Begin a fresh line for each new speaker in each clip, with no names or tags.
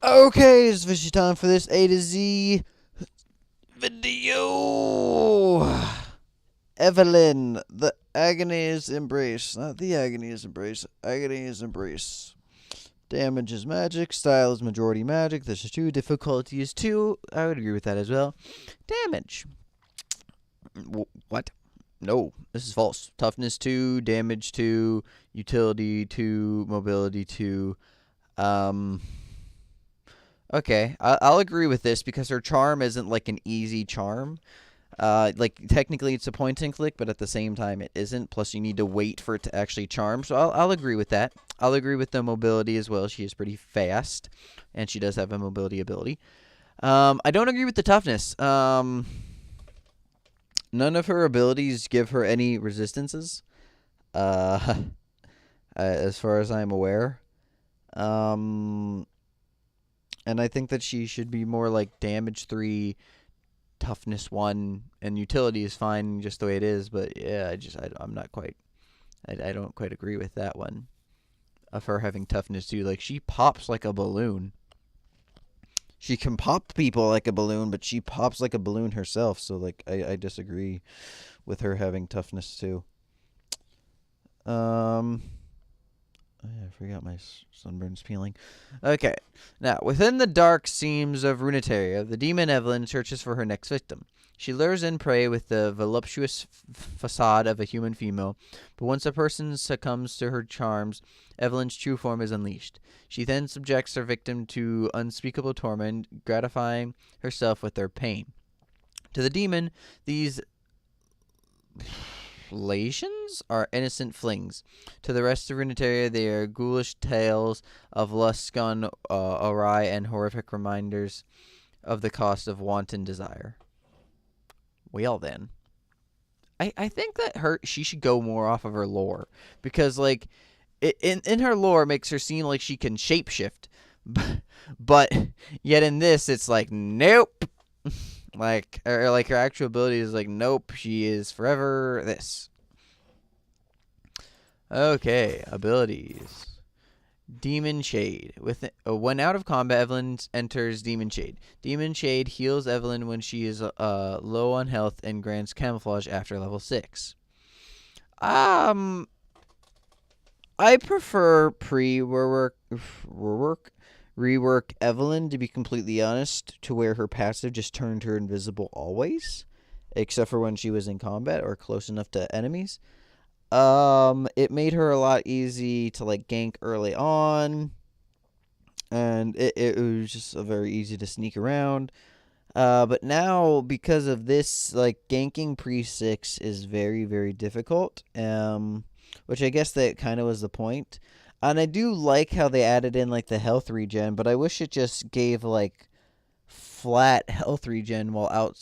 Okay, it's officially time for this A to Z video. Evelynn, the Agony is embrace. Not the Agony is embrace. Agony is embrace. Damage is magic. Style is majority magic. This is 2. Difficulty is 2. I would agree with that as well. Damage. What? No, this is false. Toughness 2. Damage 2. Utility 2. Mobility 2. Okay, I'll agree with this because her charm isn't like an easy charm. Like technically it's a point and click, but at the same time it isn't. Plus you need to wait for it to actually charm. So I'll agree with that. I'll agree with the mobility as well. She is pretty fast, and she does have a mobility ability. I don't agree with the toughness. None of her abilities give her any resistances. Uh, as far as I'm aware. Um, and I think that she should be more like damage 3, toughness 1, and utility is fine just the way it is. But yeah, I'm not quite. I don't quite agree with that one of her having toughness 2. Like she pops like a balloon. She can pop people like a balloon, but she pops like a balloon herself. So like I disagree with her having toughness 2. I forgot my sunburn's peeling. Okay. Now, within the dark seams of Runeterra, the demon Evelynn searches for her next victim. She lures in prey with the voluptuous facade of a human female, but once a person succumbs to her charms, Evelynn's true form is unleashed. She then subjects her victim to unspeakable torment, gratifying herself with their pain. To the demon, these Lations are innocent flings. To the rest of Runeterra, they are ghoulish tales of lust gone awry and horrific reminders of the cost of wanton desire. Well then, I think that she should go more off of her lore because like in her lore makes her seem like she can shapeshift, but yet in this it's like nope. Like, or like her actual ability is like, nope, she is forever this. Okay, abilities. Demon Shade. When out of combat, Evelynn enters Demon Shade. Demon Shade heals Evelynn when she is low on health and grants camouflage after level 6. I prefer rework Evelynn, to be completely honest, to where her passive just turned her invisible always, except for when she was in combat or close enough to enemies. It made her a lot easy to like gank early on, and it was just very easy to sneak around. But now because of this, like ganking pre-6 is very, very difficult. Which I guess that kind of was the point. And I do like how they added in like the health regen, but I wish it just gave like flat health regen while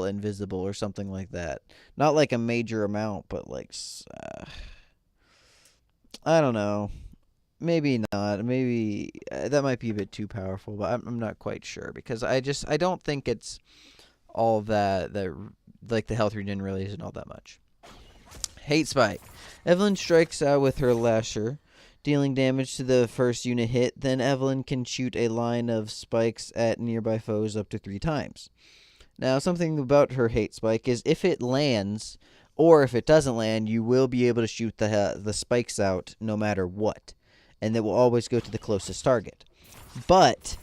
invisible or something like that. Not like a major amount, but like I don't know. Maybe not. Maybe that might be a bit too powerful, but I'm not quite sure because I don't think it's all that like the health regen really isn't all that much. Hate Spike. Evelynn strikes out with her lasher, dealing damage to the first unit hit. Then Evelynn can shoot a line of spikes at nearby foes up to 3 times. Now, something about her Hate Spike is if it lands, or if it doesn't land, you will be able to shoot the spikes out no matter what, and it will always go to the closest target. But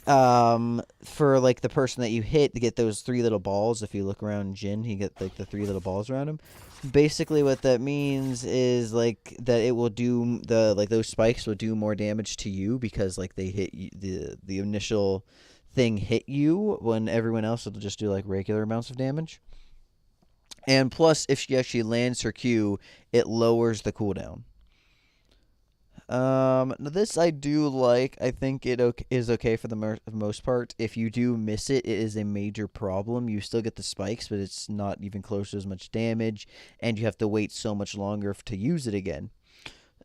for like the person that you hit to get those 3 little balls, if you look around Jin, he get like the 3 little balls around him. Basically what that means is like that it will do those spikes will do more damage to you because like they hit you, the initial thing hit you when everyone else will just do like regular amounts of damage. And plus if she actually lands her Q, it lowers the cooldown. This I do like. I think it is okay for the most part. If you do miss it, it is a major problem. You still get the spikes, but it's not even close to as much damage, and you have to wait so much longer to use it again.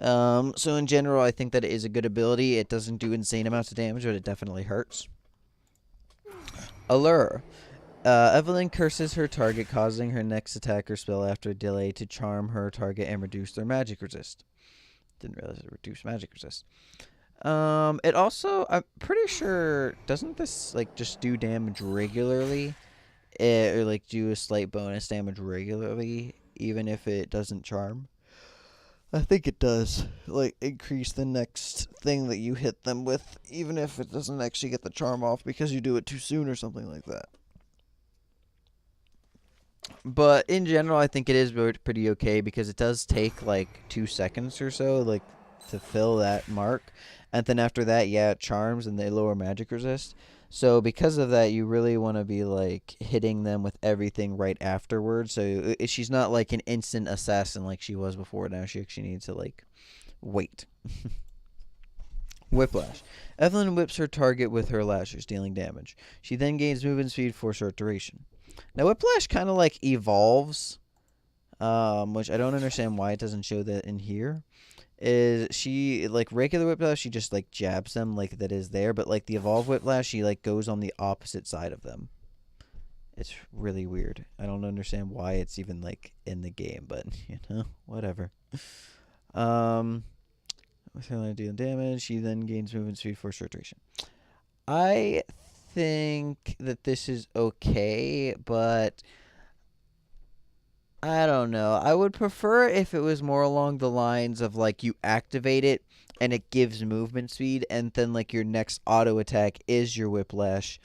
So in general, I think that it is a good ability. It doesn't do insane amounts of damage, but it definitely hurts. Allure. Evelynn curses her target, causing her next attack or spell after a delay to charm her target and reduce their magic resist. Didn't realize it reduced magic resist. It also, I'm pretty sure, doesn't this like just do damage regularly? Or like do a slight bonus damage regularly, even if it doesn't charm? I think it does. Like increase the next thing that you hit them with, even if it doesn't actually get the charm off because you do it too soon or something like that. But in general, I think it is pretty okay because it does take like 2 seconds or so, like to fill that mark, and then after that, yeah, it charms and they lower magic resist. So because of that, you really want to be like hitting them with everything right afterwards. So she's not like an instant assassin like she was before. Now she actually needs to like wait. Whiplash. Evelynn whips her target with her lashes, dealing damage. She then gains movement speed for a short duration. Now, Whiplash kind of like evolves, which I don't understand why it doesn't show that in here. Is she like regular Whiplash? She just like jabs them like that is there, but like the evolved Whiplash, she like goes on the opposite side of them. It's really weird. I don't understand why it's even like in the game, but whatever. Um, with her dealing damage, she then gains movement speed for a short duration. I think that this is okay, but I don't know. I would prefer if it was more along the lines of like you activate it and it gives movement speed, and then like your next auto attack is your whiplash,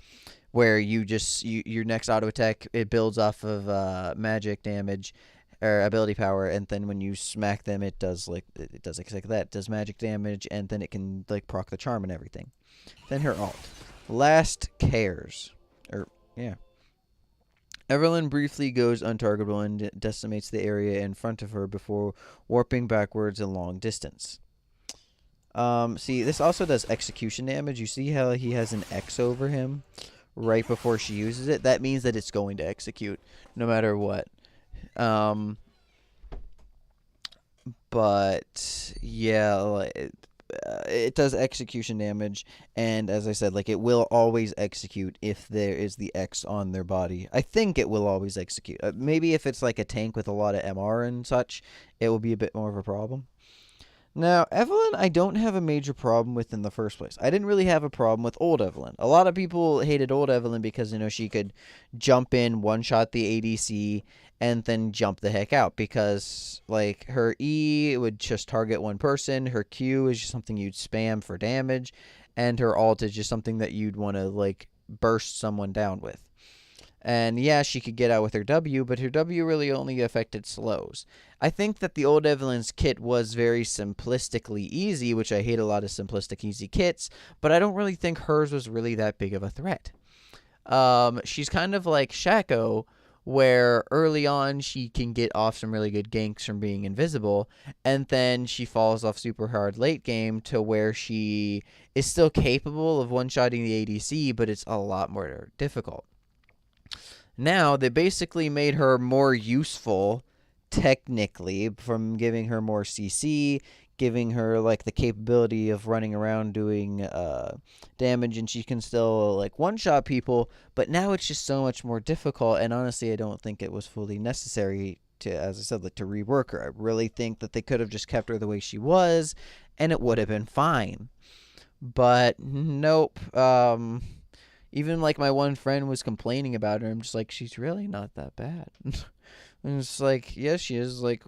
where your next auto attack it builds off of magic damage or ability power, and then when you smack them, it does like that. It does magic damage, and then it can like proc the charm and everything. Then her alt. Last cares. Yeah. Evelynn briefly goes untargetable and decimates the area in front of her before warping backwards a long distance. See, this also does execution damage. You see how he has an X over him right before she uses it? That means that it's going to execute no matter what. But yeah, it does execution damage, and as I said, like it will always execute if there is the X on their body. I think it will always execute. Maybe if it's like a tank with a lot of MR and such, it will be a bit more of a problem. Now, Evelynn, I don't have a major problem with in the first place. I didn't really have a problem with old Evelynn. A lot of people hated old Evelynn because, she could jump in, one-shot the ADC, and then jump the heck out. Because, like, her E would just target one person, her Q is just something you'd spam for damage, and her ult is just something that you'd want to, like, burst someone down with. And yeah, she could get out with her W, but her W really only affected slows. I think that the old Evelynn's kit was very simplistically easy, which I hate a lot of simplistic easy kits, but I don't really think hers was really that big of a threat. She's kind of like Shaco, where early on she can get off some really good ganks from being invisible, and then she falls off super hard late game to where she is still capable of one-shotting the ADC, but it's a lot more difficult. Now, they basically made her more useful, technically, from giving her more CC, giving her, like, the capability of running around doing damage, and she can still, like, one-shot people, but now it's just so much more difficult, and honestly, I don't think it was fully necessary to, as I said, like, to rework her. I really think that they could have just kept her the way she was, and it would have been fine. But, nope, even like my one friend was complaining about her. I'm just like, she's really not that bad. And it's like, yes, she is. Like,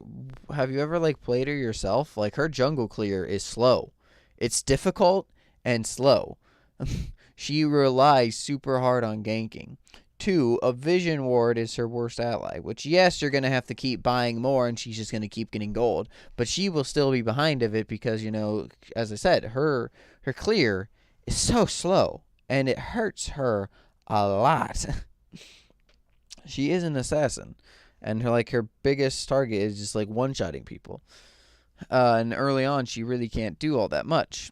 have you ever like played her yourself? Like her jungle clear is slow. It's difficult and slow. She relies super hard on ganking. 2, a vision ward is her worst ally, which yes, you're going to have to keep buying more and she's just going to keep getting gold, but she will still be behind of it because, as I said, her clear is so slow. And it hurts her a lot. She is an assassin. And her biggest target is just like one-shotting people. And early on, she really can't do all that much.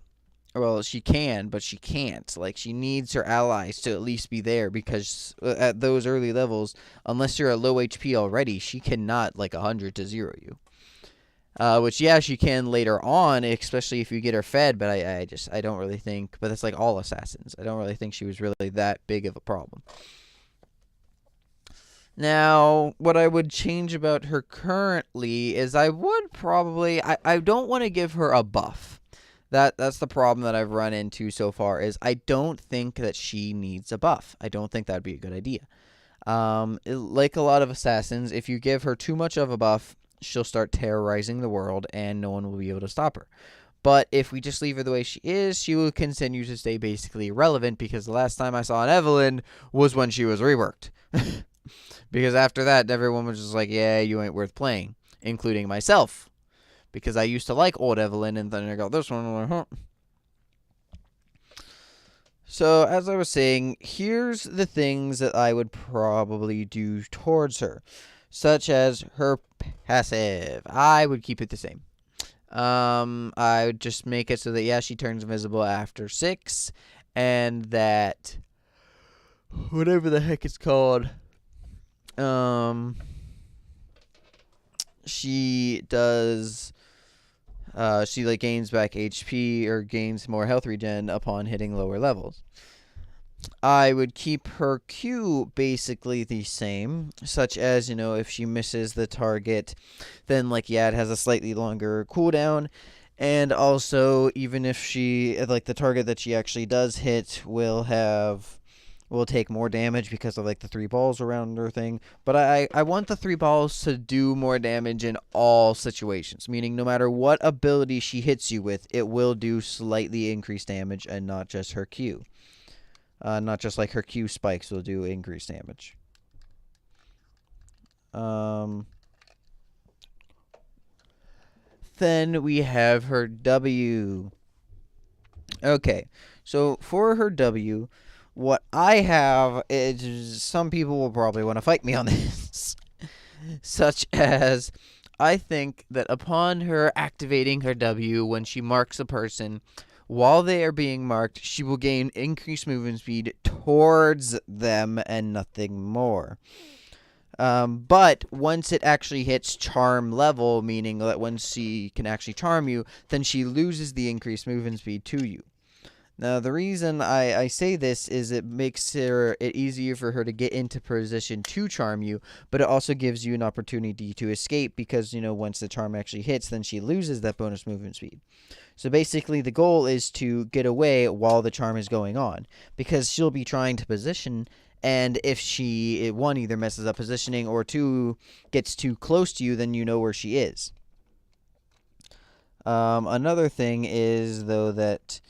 Well, she can, but she can't. Like, she needs her allies to at least be there because at those early levels, unless you're at low HP already, she cannot, 100 to 0 you. Which, yeah, she can later on, especially if you get her fed, but I don't really think, but that's like all assassins. I don't really think she was really that big of a problem. Now, what I would change about her currently is I would probably, I don't want to give her a buff. That's the problem that I've run into so far is I don't think that she needs a buff. I don't think that'd be a good idea. Like a lot of assassins, if you give her too much of a buff, she'll start terrorizing the world and no one will be able to stop her. But if we just leave her the way she is, she will continue to stay basically irrelevant because the last time I saw an Evelynn was when she was reworked. Because after that, everyone was just like, yeah, you ain't worth playing, including myself. Because I used to like old Evelynn and then I got this one and I'm like, huh. So, as I was saying, here's the things that I would probably do towards her, such as her passive. I would keep it the same. I would just make it so that, yeah, she turns invisible after 6, and that whatever the heck it's called, she does, she like gains back HP or gains more health regen upon hitting lower levels. I would keep her Q basically the same, such as, if she misses the target, then, like, yeah, it has a slightly longer cooldown. And also, even if she, like, the target that she actually does hit will take more damage because of, like, the 3 balls around her thing. But I want the 3 balls to do more damage in all situations, meaning no matter what ability she hits you with, it will do slightly increased damage and not just her Q. Not just like her Q spikes will do increased damage. Then we have her W. Okay, so for her W, what I have is some people will probably want to fight me on this. Such as, I think that upon her activating her W when she marks a person, while they are being marked, she will gain increased movement speed towards them and nothing more. But once it actually hits charm level, meaning that once she can actually charm you, then she loses the increased movement speed to you. Now, the reason I say this is it makes it easier for her to get into position to charm you, but it also gives you an opportunity to escape because, once the charm actually hits, then she loses that bonus movement speed. So basically, the goal is to get away while the charm is going on, because she'll be trying to position, and if she, 1, either messes up positioning, or 2, gets too close to you, then you know where she is. Another thing is, though, that...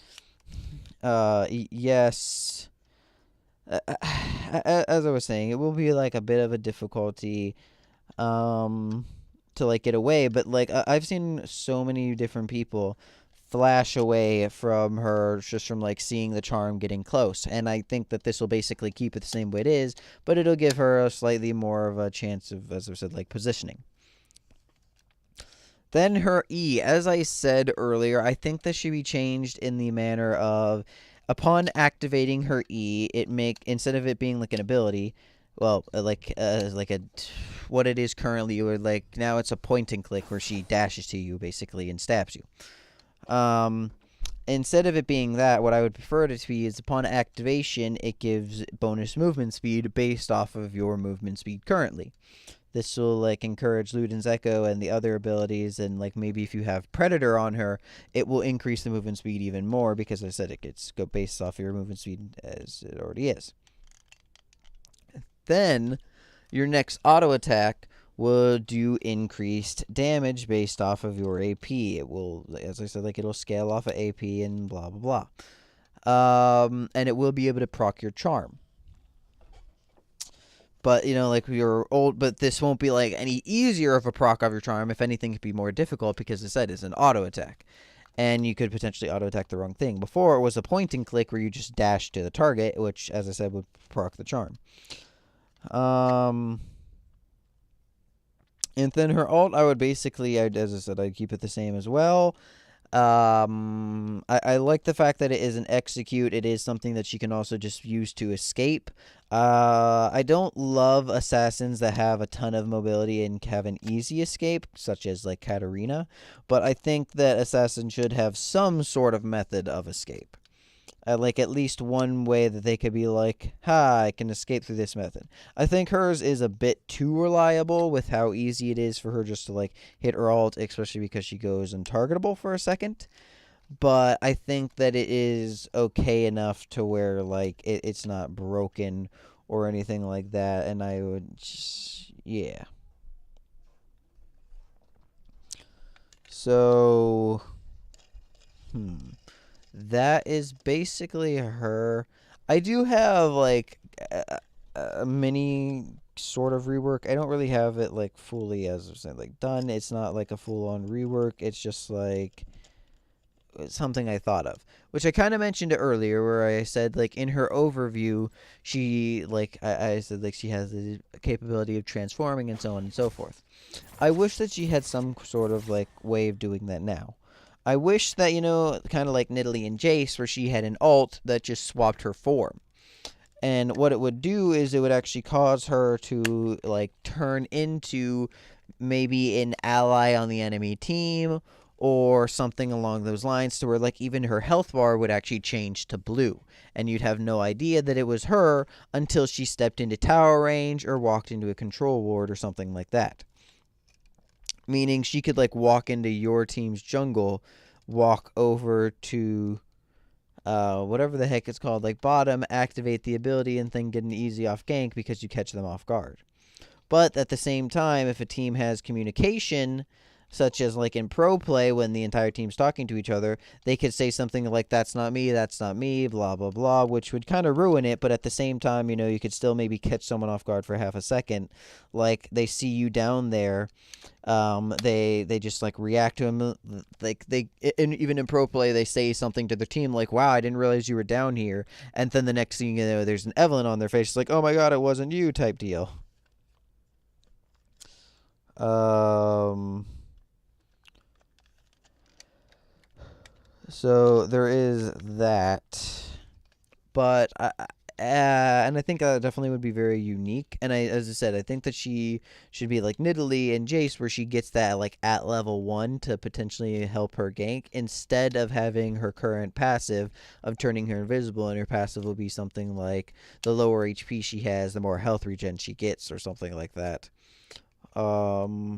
yes, as I was saying, it will be like a bit of a difficulty to like get away, but like I've seen so many different people flash away from her just from like seeing the charm getting close, and I think that this will basically keep it the same way it is, but it'll give her a slightly more of a chance of, as I said, like positioning. Then her E, as I said earlier, I think this should be changed in the manner of, upon activating her E, instead of it being like an ability, well, like what it is currently, or like now it's a point and click where she dashes to you basically and stabs you. Instead of it being that, what I would prefer it to be is upon activation, it gives bonus movement speed based off of your movement speed currently. This will like encourage Luden's Echo and the other abilities, and like maybe if you have Predator on her, it will increase the movement speed even more because I said it gets go based off of your movement speed as it already is. Then your next auto attack will do increased damage based off of your AP. It will, as I said, like it'll scale off of AP and blah blah blah. And it will be able to proc your charm. But, like your old, but this won't be like any easier of a proc of your charm. If anything, it could be more difficult because, as I said, it's an auto attack. And you could potentially auto attack the wrong thing. Before, it was a point and click where you just dash to the target, which, as I said, would proc the charm. And then her ult, I would basically, as I said, I'd keep it the same as well. I like the fact that it is an execute. It is something that she can also just use to escape. I don't love assassins that have a ton of mobility and have an easy escape, such as like Katarina, but I think that assassins should have some sort of method of escape. Like at least one way that they could be like, I can escape through this method. I think hers is a bit too reliable with how easy it is for her just to like hit her ult, especially because she goes untargetable for a second. but I think that it is okay enough to where like it's not broken or anything like that. And I would just, yeah. So, hmm. That is basically her. I do have like a mini sort of rework. I don't really have it like fully as I said like done. It's not like a full on rework. It's just like something I thought of, which I kind of mentioned earlier, where I said like in her overview, she like I said like she has the capability of transforming and so on and so forth. I wish that she had some sort of like way of doing that now. I wish that, kind of like Nidalee and Jace, where she had an alt that just swapped her form. And what it would do is it would actually cause her to like turn into maybe an ally on the enemy team or something along those lines, to where like even her health bar would actually change to blue, and you'd have no idea that it was her until she stepped into tower range or walked into a control ward or something like that. Meaning she could like walk into your team's jungle, walk over to whatever the heck it's called, like bottom, activate the ability, and then get an easy off gank because you catch them off guard. But at the same time, if a team has communication, such as like in pro play when the entire team's talking to each other, they could say something like, that's not me, blah, blah, blah, which would kind of ruin it. But at the same time, you could still maybe catch someone off guard for half a second. Like they see you down there, they just like react to him, like and even in pro play they say something to their team like, wow, I didn't realize you were down here, and then the next thing you know there's an Evelynn on their face. It's like, oh my god, it wasn't you type deal. um so there is that, but and I think that definitely would be very unique. And as I said, I think that she should be like Nidalee and Jace, where she gets that like at level 1 to potentially help her gank, instead of having her current passive of turning her invisible, and her passive will be something like the lower HP she has, the more health regen she gets, or something like that. Um,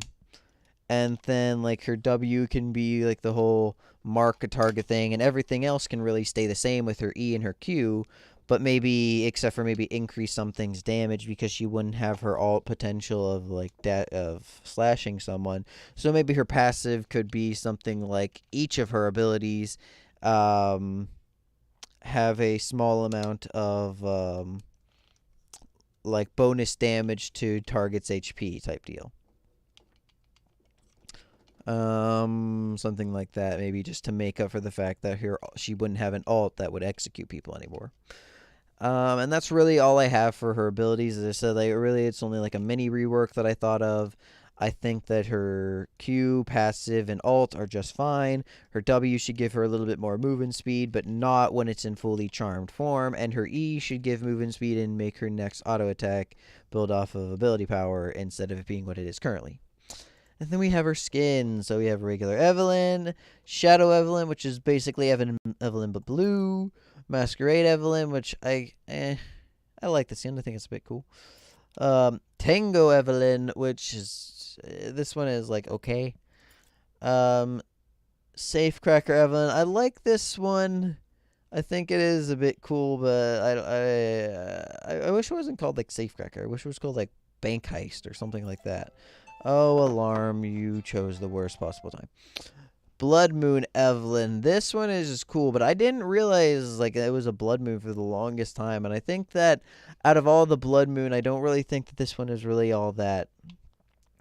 and then like her W can be like the whole mark a target thing, and everything else can really stay the same with her E and her Q, but maybe except for maybe increase some things damage, because she wouldn't have her alt potential of like that of slashing someone. So maybe her passive could be something like each of her abilities um have a small amount of like bonus damage to target's HP type deal. Something like that, maybe just to make up for the fact that she wouldn't have an alt that would execute people anymore. And that's really all I have for her abilities. As I said, it's only like a mini rework that I thought of. I think that her Q, passive, and alt are just fine. Her W should give her a little bit more movement speed, but not when it's in fully charmed form. And her E should give movement speed and make her next auto attack build off of ability power instead of it being what it is currently. And then we have her skin. So we have regular Evelynn, Shadow Evelynn, which is basically Evelynn but blue, Masquerade Evelynn, which I like the skin. I think it's a bit cool. Tango Evelynn, which is this one is like okay. Safecracker Evelynn, I like this one. I think it is a bit cool, but I wish it wasn't called like Safecracker. I wish it was called like Bank Heist or something like that. Oh, alarm, you chose the worst possible time. Blood Moon Evelynn. This one is just cool, but I didn't realize like it was a Blood Moon for the longest time. And I think that out of all the Blood Moon, I don't really think that this one is really all that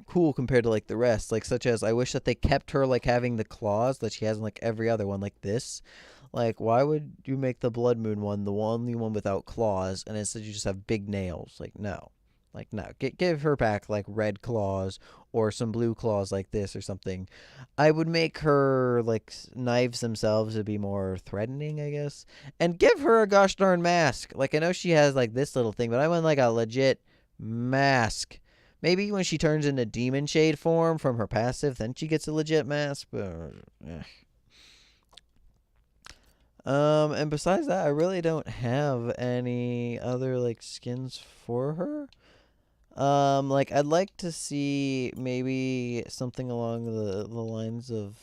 cool compared to like the rest. Like such as I wish that they kept her like having the claws that she has in like every other one like this. Like why would you make the Blood Moon one the only one without claws, and instead you just have big nails? Like no. Like no, give her back like red claws or some blue claws like this or something. I would make her like knives themselves to be more threatening, I guess, and give her a gosh darn mask. Like I know she has like this little thing, but I want like a legit mask. Maybe when she turns into demon shade form from her passive, then she gets a legit mask. But and besides that, I really don't have any other like skins for her. Like I'd like to see maybe something along the lines of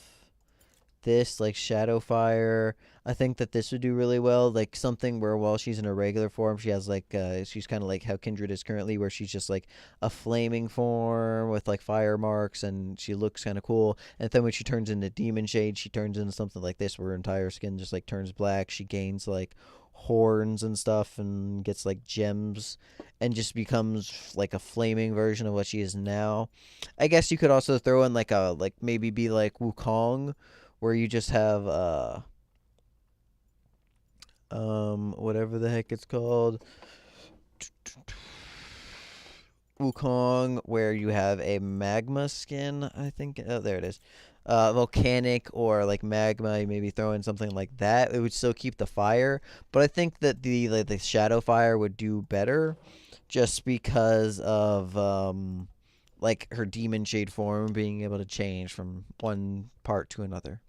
this, like Shadow Fire. I think that this would do really well. Like something where while she's in her regular form, she has like she's kind of like how Kindred is currently, where she's just like a flaming form with like fire marks, and she looks kind of cool. And then when she turns into Demon Shade, she turns into something like this, where her entire skin just like turns black. She gains like horns and stuff, and gets like gems, and just becomes like a flaming version of what she is now. I guess you could also throw in like a like maybe be like Wukong, where you just have whatever the heck it's called, Wukong, where you have a magma skin. I think there it is. Volcanic or like magma. Maybe throw in something like that. It would still keep the fire, but I think that the shadow fire would do better, just because of like her demon shade form being able to change from one part to another.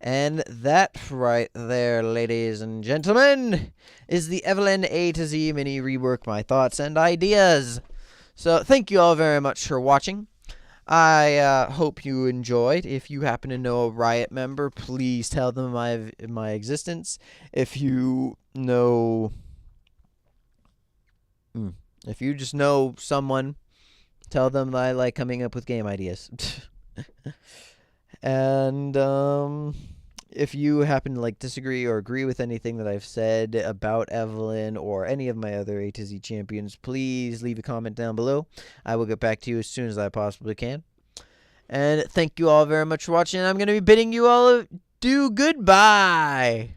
And that right there, ladies and gentlemen, is the Evelynn A to Z mini rework my thoughts and ideas. So thank you all very much for watching. I hope you enjoyed. If you happen to know a Riot member, please tell them my existence. If you know, if you just know someone, tell them I like coming up with game ideas. And if you happen to like disagree or agree with anything that I've said about Evelynn or any of my other A to Z champions, please leave a comment down below. I will get back to you as soon as I possibly can. And thank you all very much for watching. I'm going to be bidding you all adieu goodbye.